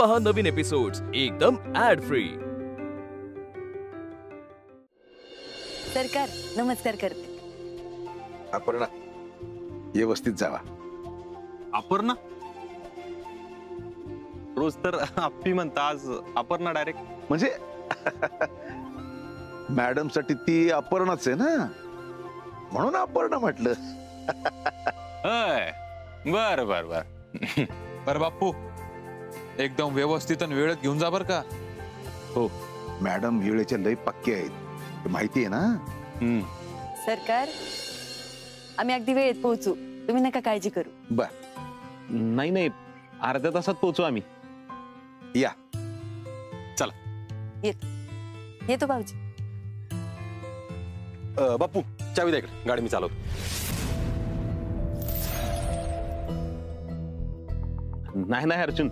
पहा नवीन एपिसोड्स एकदम add free. सरकार नमस्कार करते। अपर्णा व्यवस्थित जावा। अपर्णा रोज तर आप्पी म्हणता, आज अपर्णा डायरेक्ट म्हणजे मॅडम साठी ती अपर्णाच आहे ना, म्हणून अपर्णा म्हटलं। बर बर बर बर बाप्पू, एकदम व्यवस्थित आणि वेळेत घेऊन जा बर का। हो मॅडम वेळेच्या लय पक्के आहेत, माहिती आहे ना। सरकार आम्ही अगदी वेळेत पोहोचू, तुम्ही नका काळजी करू। बर नाही नाही, अर्ध्या तासात पोहोचू आम्ही। या चला येतो भाऊजी। बाप्पू चावी द्या इकडे, गाडी मी चालवतो। नाही नाही अर्जुन,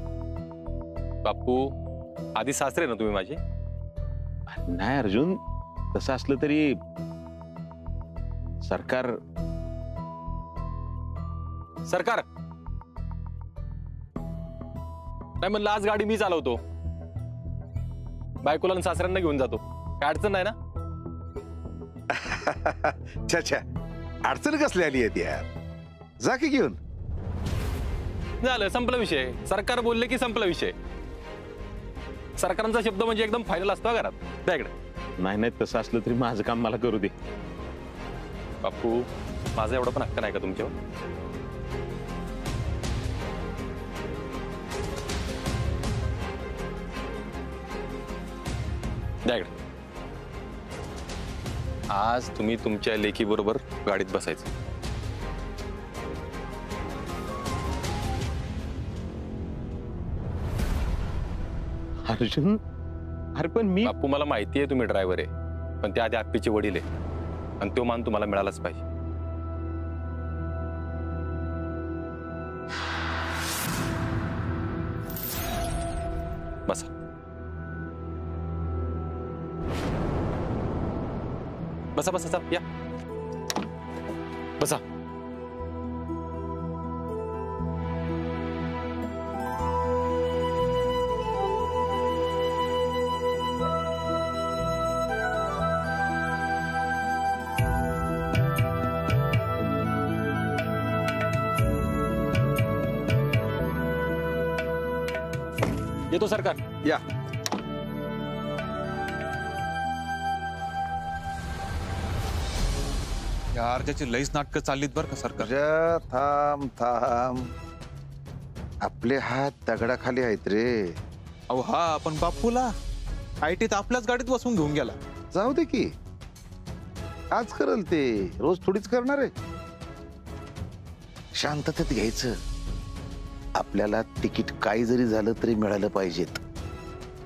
बाप्पू आधी सासरे ना तुम्ही माझे। नाही अर्जुन, तसं असलं तरी सरकार सरकार नाही म्हणलं, आज गाडी मी चालवतो, बायकोला आणि सासऱ्यांना घेऊन जातो, काय अडचण नाही ना? छा अडचण कसली आली आहे यार, जा की घेऊन। झालं, संपला विषय। सरकार बोलले की संपला विषय। सरकारांचा शब्द म्हणजे एकदम फायनल असतो घरात। त्या इकडे नाही नाही, तसं असलं तरी माझं काम मला करू दे। बापू माझा एवढा पण हक्क नाही का तुमच्यावर? द्या इकडे। आज तुम्ही तुमच्या लेकी बरोबर गाडीत बसायचं। अर्जुन अरे पण मी, बापू मला माहिती आहे तुम्ही ड्रायव्हर आहे, पण त्या आधी आप्पीचे वडील आहे आणि तो मान तुम्हाला मिळालाच पाहिजे। बसा बसा बसा, चल या बसा। येतो सरकार। या यार त्याची लईच नाटकं चाललीत बर का सरकार। जा, थांब थांब, आपले हात दगडाखाली आहेत रे। अहो हा, पण बाप्पूला आयटीत आपल्याच गाडीत बसून घेऊन गेला। जाऊ दे की, आज करल ते, रोज थोडीच करणार आहे। शांततेत घ्यायचं। आपल्याला तिकीट काही जरी झालं तरी मिळालं पाहिजेत,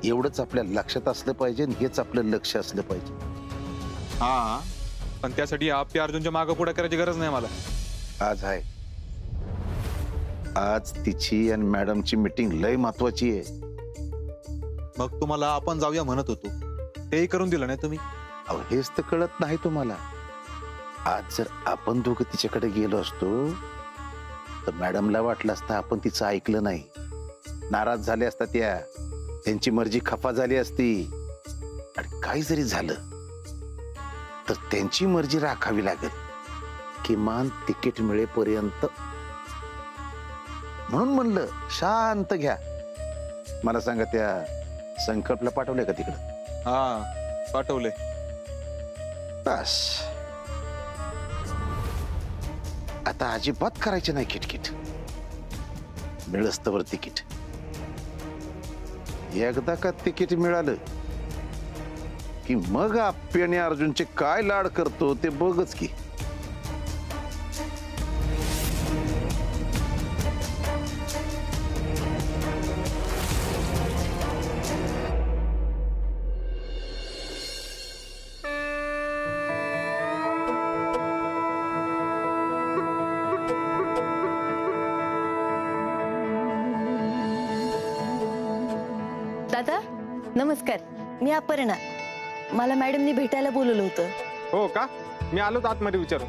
एवढंच आपल्या लक्षात असलं पाहिजे, हेच आपलं लक्ष असलं पाहिजे। हा, पण त्यासाठी आप्पी अर्जुनच्या मागं पुढे करायची गरज नाही मला। आज आहे, आज तिची आणि मॅडमची मीटिंग लय महत्वाची आहे। मग तुम्हाला आपण जाऊया म्हणत होतो, तेही करून दिलं नाही तुम्ही। अहो हेच तर कळत नाही तुम्हाला। आज जर आपण दोघं तिच्याकडे गेलो असतो तर मॅडमला वाटलं असतं आपण तिचं ऐकलं नाही, नाराज झाले असता, त्यांची मर्जी खफा झाली असती, आणि काही जरी झालं तर त्यांची मर्जी राखावी लागेल, किमान तिकीट मिळेपर्यंत। म्हणून म्हणलं शांत घ्या। मला सांगा, त्या संकल्पला पाठवलंय का तिकडं? हा पाठवले। बस आता अजिबात करायचे नाही किटकिट, मिळस्तवर तिकीट। एकदा का तिकीट मिळालं की मग आप्पी आणि अर्जुनचे काय लाड करतो ते बघच की। दादा नमस्कार, मी अपर्णा। मला मॅडमनी भेटायला बोलवलं होतं। हो का? मी आलो आतमध्ये विचारून।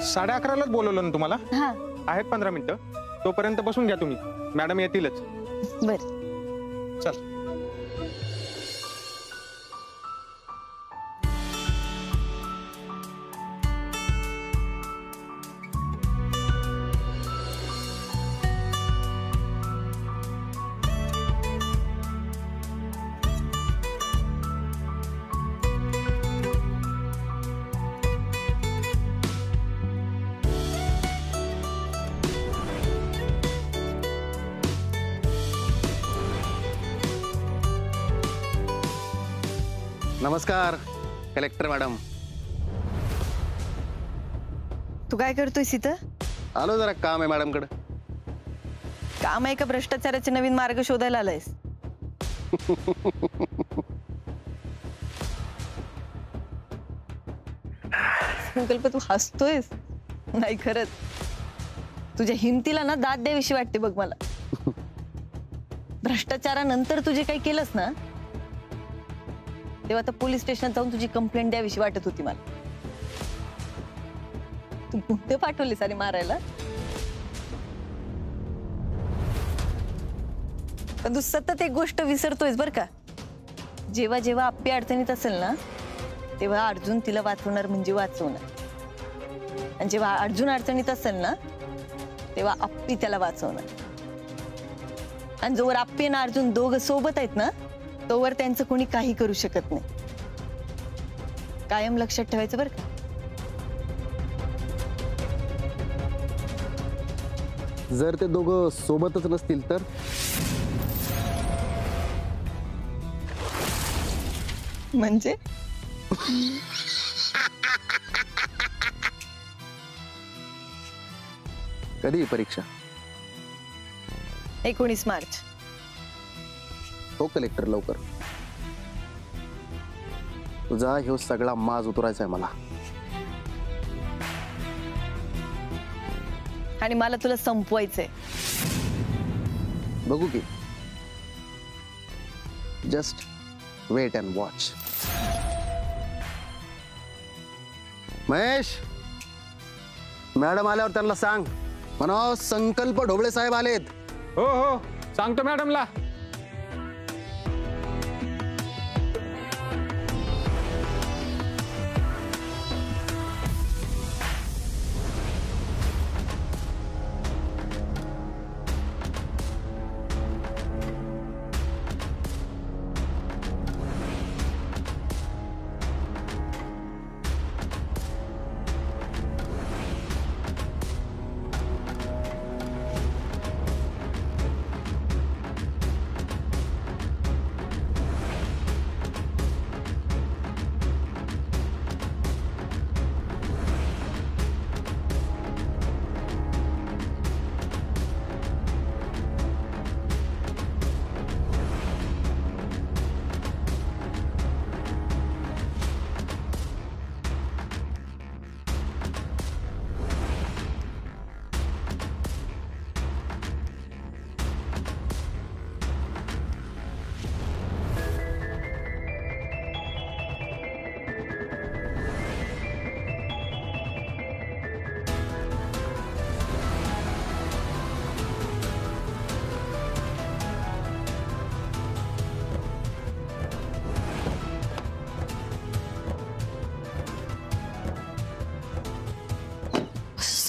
11:30लाच बोलवलं ना तुम्हाला? हा आहेत 15 मिनिटं. तोपर्यंत बसून घ्या तुम्ही, मॅडम येतीलच. बर. चल. नमस्कार कलेक्टर मॅडम. तू काय करतोयस इथं? आलो जरा काम आहे मॅडम कडे. काम आहे का भ्रष्टाचाराचे नवीन मार्ग शोधायला आलायस? संकल्प तू हसतोयस? नाही खरंच तुझ्या हिमतीला ना दाद द्यावीशी वाटते बघ मला. भ्रष्टाचारानंतर तुझे काही केलंस ना तेव्हा आता पोलीस स्टेशनात जाऊन तुझी कंप्लेंट द्यावीशी वाटत होती मला. तू कुठे पाठवली सारी मारायला? पण तू सतत एक गोष्ट विसरतोयस बर का. जेव्हा जेव्हा आप्पी अडचणीत असेल ना तेव्हा अर्जुन तिला वाचवणार म्हणजे वाचवणार, आणि जेव्हा अर्जुन अडचणीत असेल ना तेव्हा आप्पी त्याला वाचवणार. आणि जोवर आप्पी आणि अर्जुन दोघं सोबत आहेत ना तोवर त्यांचं कोणी काही करू शकत नाही. कायम लक्षात ठेवायचं बरं का. जर ते दोघं सोबतच नसतील तर? म्हणजे कधी ही परीक्षा? 19 मार्च. हो कलेक्टर लवकर. तुझा ह्यो सगळा माज उतरायचा आहे मला. आणि मला तुला संपवायचंय. बघू की. Just wait and watch. Mahesh, madam आल्यावर त्यांना सांग म्हणा संकल्प ढोबळे साहेब आलेत. हो हो सांगतो मॅडमला.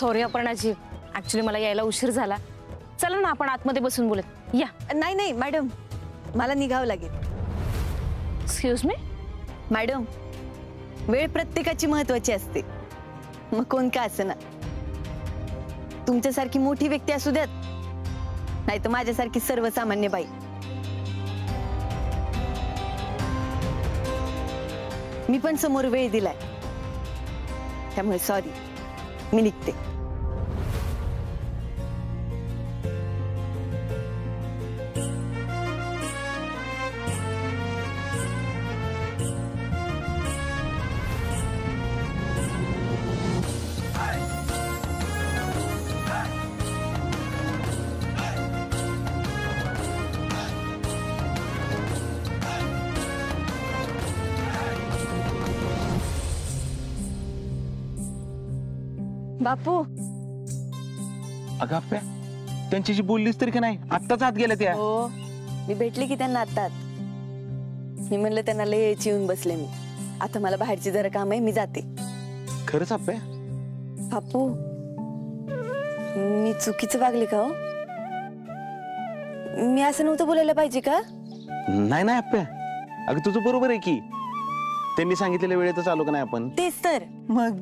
सॉरी अपर्णाजी, ऍक्च्युली मला यायला उशीर झाला. चला ना आपण आतमध्ये बसून बोलत. या. नाही नाही मॅडम, मला निघावं लागेल. एक्सक्यूज मी मॅडम, वेळ प्रत्येकाची महत्वाची असते, मग कोण का असना. तुमच्यासारखी मोठी व्यक्ती असू द्यात, नाही तर माझ्यासारखी सर्वसामान्य बाई. मी पण समोर वेळ दिलाय, त्यामुळे सॉरी, मी निघते. बापू अगं आप्या त्यांच्याशी बोललीस तरी का नाही? आत्ताच आत गेल्या त्या. हो मी भेटले की त्यांना आतात. मी म्हणलं त्यांना लय यायची येऊन बसले मी. आता मला बाहेरची जरा काम आहे, मी जाते. खरंच आप्या? बापू मी चुकीचं वागले का हो? मी असं नव्हतं बोलायला पाहिजे का? नाही नाही आप्या, अगं तुझं बरोबर आहे की. त्यांनी सांगितलेल्या वेळेतच आलो का नाही आपण? तेच तर. मग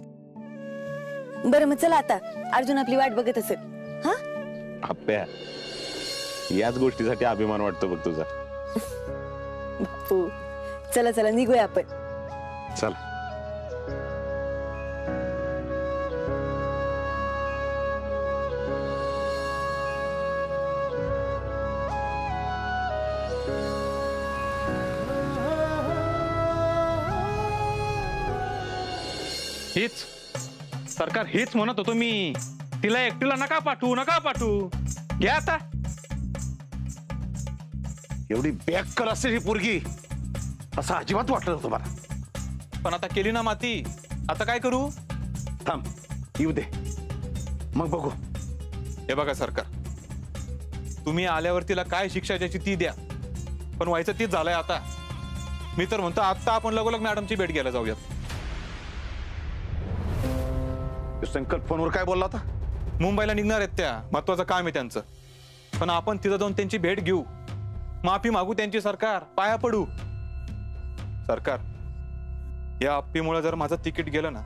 बरं मग चला आता, अर्जुन आपली वाट बघत असेल. हा आप्या याच गोष्टीसाठी अभिमान वाटतो बघ तुझा. बापू चला चला निघूया आपण. चल. हेच सरकार, हेच म्हणत होतो मी. तिला एकटीला नका पाठवू. घ्या आता. एवढी बेक्कर असेल ही पोरगी असं अजिबात वाटलं नव्हतं मला. पण आता केली ना माती, आता काय करू? थांब येऊ दे मग बघू. हे बघा सरकार, तुम्ही आल्यावर तिला काय शिक्षा द्यायची ती द्या, पण व्हायचं तीच झालंय आता. मी तर म्हणतो आता आपण लगोलग मॅडमची भेट घ्यायला जाऊयात. संकल्प फोनवर काय बोलला होता? मुंबईला निघणार आहेत त्या, महत्वाचं काम आहे त्यांचं. पण आपण तिथं जाऊन त्यांची भेट घेऊ, माफी मागू त्यांची. सरकार पाया पडू. सरकार या अप्पीमुळे जर माझं तिकीट गेलं ना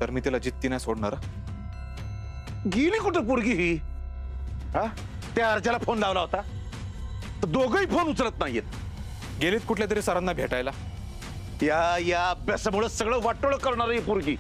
तर मी तिला जित्ती नाही सोडणार. गेली कुठं पोरगी ही? हा त्या अर्जाला फोन लावला होता तर दोघही फोन उचलत नाहीयेत. गेलीत कुठल्या तरी सरांना भेटायला. या अभ्यासामुळे सगळं वाटोळ करणार ही पोरगी.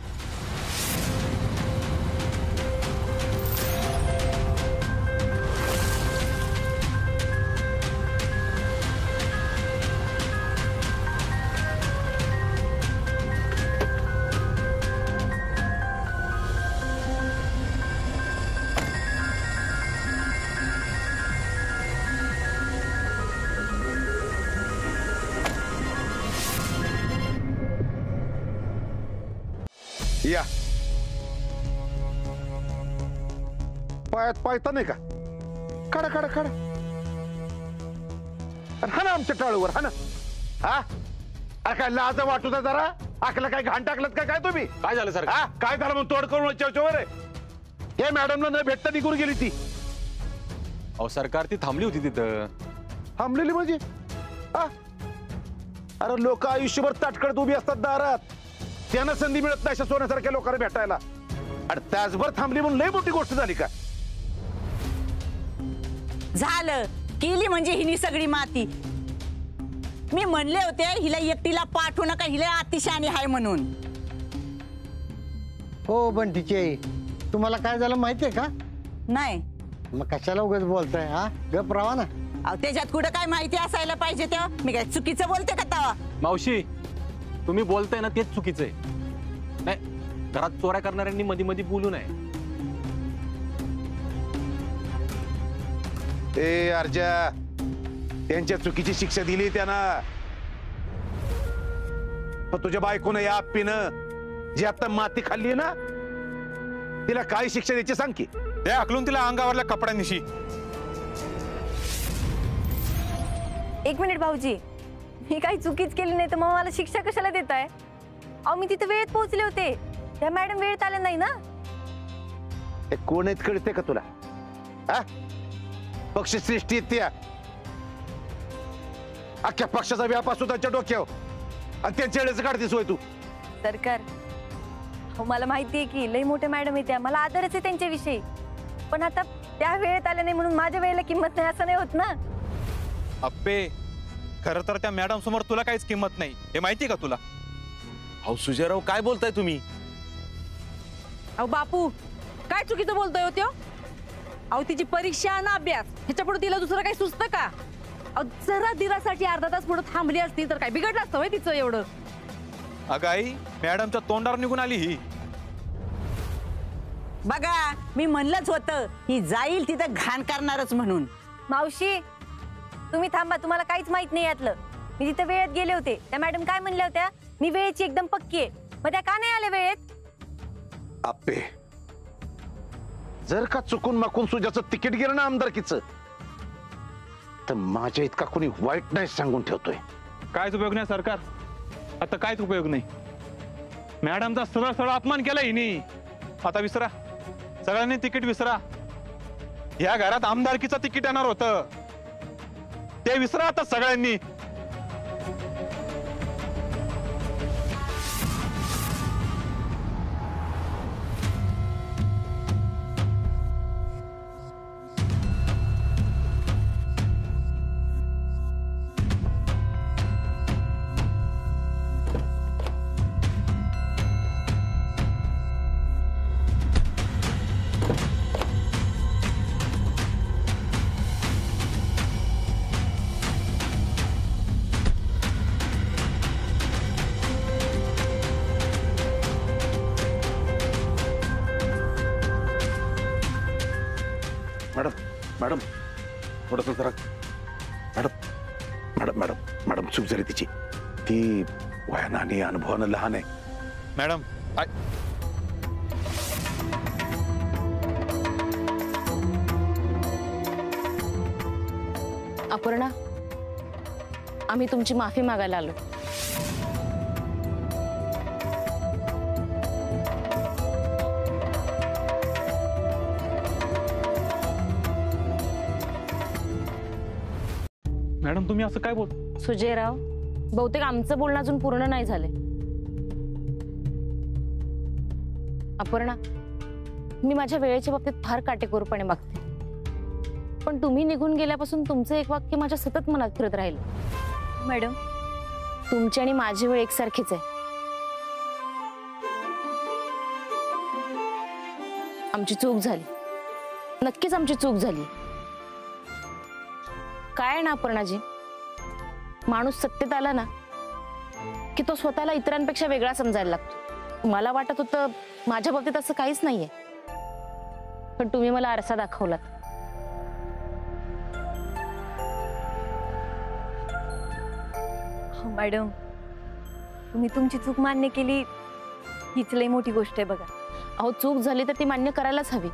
या पायात पायता नाही का? काढा काढा काढा. हा ना आमच्या टाळूवर. हा ना. हा काय लाज वाटू द्या जरा. आकला काय घाण टाकलं काय तुम्ही? काय झालं सर? हा काय झालं म्हणून तोड करून चर्चेवर आहे? हे मॅडमला न भेटता निघून गेली ती. अहो सरकार ती थांबली होती तिथं. थांबलेली म्हणजे? हा अरे लोक आयुष्यभर ताटकळत उभी असतात दारात, त्यांना संधी मिळत नाही अशा सोन्यासारख्या लोकांना भेटायला. आणि तासभर थांबली म्हणून लई मोठी गोष्ट झाली का? झालं केली म्हणजे हिनी सगळी माती. मी म्हणले होते हिला एकटीला पाठवू नका, हिला अतिशहाणी आहे म्हणून. हो बंटीची आई, तुम्हाला काय झालं माहितीये का? नाही मग कशाला उगाच बोलताय? हा गप राहा ना. अहो त्याच्यात कुठं काय माहिती असायला पाहिजे तेव्हा? मी काय चुकीचं बोलते का तेव्हा? मावशी तुम्ही बोलताय ना तेच चुकीचं आहे. नाही घरात चोऱ्या करणाऱ्यांनी मध्ये मध्ये बोलू नये. ए अर्जा, त्यांच्या चुकीची शिक्षा दिली त्यांना. पण तुझ्या बायकोनं या आप्पीनं जी आता माती खाल्ली ना, तिला काय शिक्षा द्यायची सांग की. ते आकलून तिला अंगावरल्या कपड्यांनिशी. एक मिनिट भाऊजी, मी काही चुकीच केली नाही तर मग मला शिक्षा कशाला देताय? अहो मी तिथे वेळेत पोहोचले होते, त्या मॅडम वेळेत आल्या नाही ना. हे कोण आहेत कळते का तुला? हा पक्ष सृष्टी आहेत त्या. अख्ख्या पक्षाचा व्याप असतो त्यांच्या डोक्यावर आणि त्यांच्या वेळेचं काढतेस होय तू? सरकार हो मला माहितीये की लई मोठ्या मॅडम आहे त्या, मला आदरच आहे त्यांच्याविषयी. पण आता त्या वेळेत आल्या नाही म्हणून माझ्या वेळेला किंमत नाही असं नाही होत ना. अप्पे खरं तर त्या मॅडम समोर तुला काहीच किंमत नाही, हे माहितीये का तुला? अहो सुजयराव काय बोलताय तुम्ही? अहो बापू काय चुकीचं बोलतोय हो त्यो? अहो तिची परीक्षा ना अभ्यास ह्याच्या पुढे तिला दुसरं काही सुचतं का? अहो जरा दिरासाठी अर्धा तास पुढे थांबली असती तर काय बिघडलं असतं होय तिचं एवढं? अगं आई, मॅडमच्या तोंडावर निघून आली ही. बघा मी म्हणलंच होतं ही जाईल तिथं घाण करणारच म्हणून. मावशी तुम्ही थांबा, तुम्हाला काहीच माहित नाही यातलं. मी तिथे वेळेत गेले होते, त्या मॅडम काय म्हणल्या होत्या, मी वेळेची एकदम पक्की आहे. मग त्या का नाही आल्या वेळेत? आप्पे, जर का चुकून माकून सुजाचं तिकीट गेलं ना आमदारकीचं, तर माझ्या इतका कोणी वाईट नाही सांगून ठेवतोय. कायच उपयोग नाही सरकार, आता कायच उपयोग नाही. मॅडमचा सरळ सरळ अपमान केला हिनी. आता विसरा, सगळ्यांनी तिकीट विसरा. या घरात आमदारकीचं तिकीट येणार होतं, ते विसरा आता सगळ्यांनी. मॅडम मॅडम थोडस जरा, मॅडम मॅडम मॅडम मॅडम चूक झाली तिची. ती वयानं आणि अनुभवानं लहान आहे. मॅडम अपर्णा, आम्ही तुमची माफी मागायला आलो. मॅडम तुम्ही असं काय बोल. सुजयराव, बहुतेक आमचं बोलणं अजून पूर्ण नाही झालंय. अपर्णा, मी माझ्या वेळेच्या बाबतीत फार काटेकोरपणे वागते, पण तुम्ही निघून गेल्यापासून तुमचं एक वाक्य माझ्या सतत मनात फिरत राहिलं. मॅडम, तुमची आणि माझी वेळ एकसारखीच आहे. आमची चूक झाली, नक्कीच आमची चूक झाली. काय ना अपर्णाजी, माणूस सत्तेत आला ना की तो स्वतःला इतरांपेक्षा वेगळा समजायला लागतो. मला वाटत होतं माझ्या बाबतीत असं काहीच नाहीये, पण तुम्ही मला आरसा दाखवलात. मॅडम, तुम्ही तुमची चूक मान्य केली, हीच लई मोठी गोष्ट आहे बघा. अहो, चूक झाली तर ती मान्य करायलाच हवी,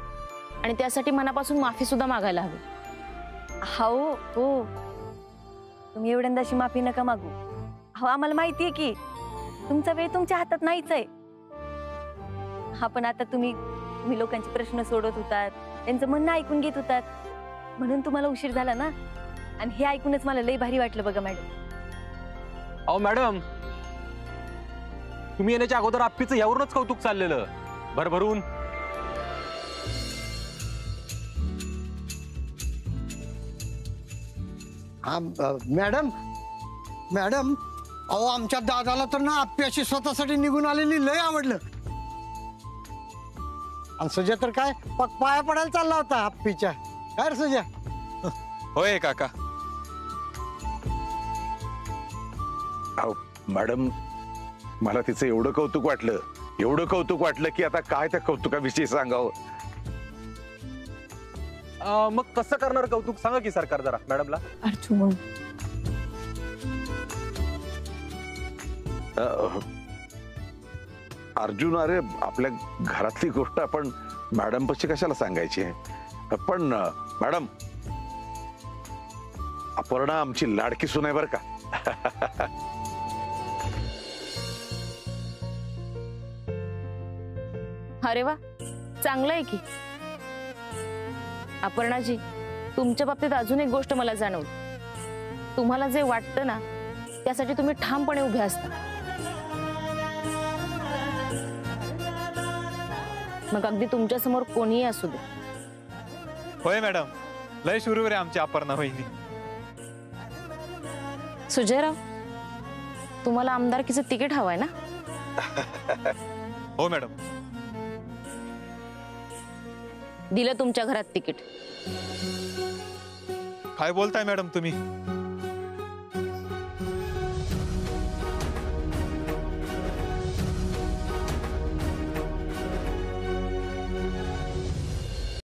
आणि त्यासाठी मनापासून माफी सुद्धा मागायला हवी. हो हो, तुम्ही एवढ्यांदा अशी माफी नका मागू. हो, आम्हाला माहितीये की तुमचा वेळ तुमच्या हातात नाहीच आहे. हा, पण आता तुम्ही लोकांचे प्रश्न सोडत होतात, त्यांचं म्हणणं ऐकून घेत होतात, म्हणून तुम्हाला उशीर झाला ना. आणि हे ऐकूनच मला लई भारी वाटलं बघा मॅडम. अहो मॅडम, तुम्ही येण्याच्या अगोदर आप्पीचं यावरूनच कौतुक चाललेलं भरभरून. हा मॅडम, मॅडम, अहो आमच्या दादाला तर ना आप्याशी स्वतःसाठी निघून आलेली लय आवडलं. आणि सुजय तर काय पाया पडायला चालला होता आप्पीच्या. काय रे सुजय? होय काका. अहो मॅडम, मला तिचं एवढं कौतुक वाटलं की आता काय त्या कौतुकाविषयी सांगावं. मग कसं करणार कौतुक सांगा की सरकार जरा मॅडमला. अर्जुन, अर्जुन, अरे आपल्या घरातली गोष्ट आपण मॅडम पाशी कशाला सांगायची आहे? पण मॅडम, अपर्णा आमची लाडकी सून आहे बरं का. अरे वा, चांगलं आहे की. अपर्णाजी, तुमच्या बाबतीत अजून एक गोष्ट मला जाणवली. तुम्हाला जे वाटतं ना त्यासाठी तुम्ही ठामपणे उभे असता. मग अगदी तुमच्या समोर कोणीही असू दे. होय मॅडम, लय शूरवीर आहे आमची अपर्णा वहिनी. सुजयराव, तुम्हाला आमदारकीचं तिकीट हवंय ना? हो मॅडम. दिलं तुमच्या घरात तिकीट. काय बोलताय मॅडम तुम्ही?